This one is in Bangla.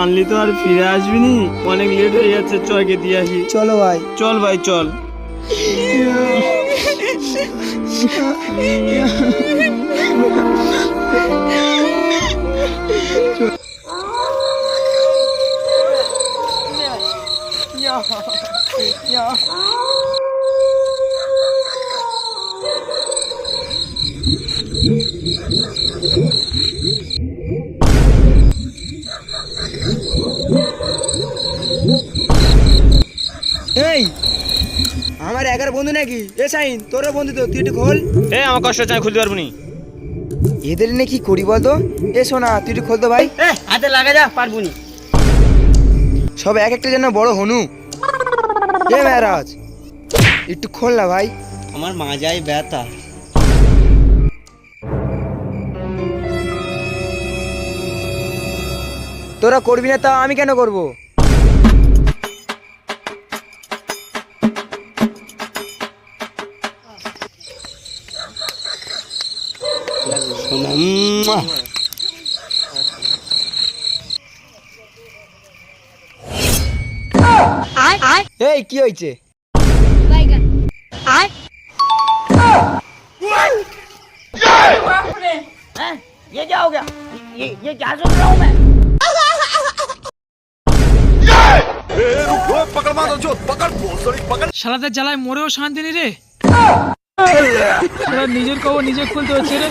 আনলি তো আর ফিরে আসবি নি, অনেক লেট হয়ে যাচ্ছে, চয়কে দিয়ে আসি। চলো ভাই। চল ভাই চল। এই আমার একার বন্ধু নাকি? এ শাহিন, তোরও বন্ধু তো, তুই একটু খোল। আমার কষ্ট হচ্ছে, আমি খুলতে পারবো নি। এদের নিয়ে কি করি বলতো? এ শোনা, তুই একটু খোল তো ভাই। হাতে লাগা যা, পারবো নি। সব এক একটা যেন বড় হনু। এ মেরাজ, একটু খোল না ভাই। আমার মাজায় ব্যথা। তোরা করবি না তা আমি কেন করব? এই কি হয়েছে? ये क्या हो गया? ये क्या सुन रहा हूँ मैं? শালাদের জ্বালায় মরেও শান্তি নেই রে। নিজের কবর নিজে খুলতে হচ্ছে রে।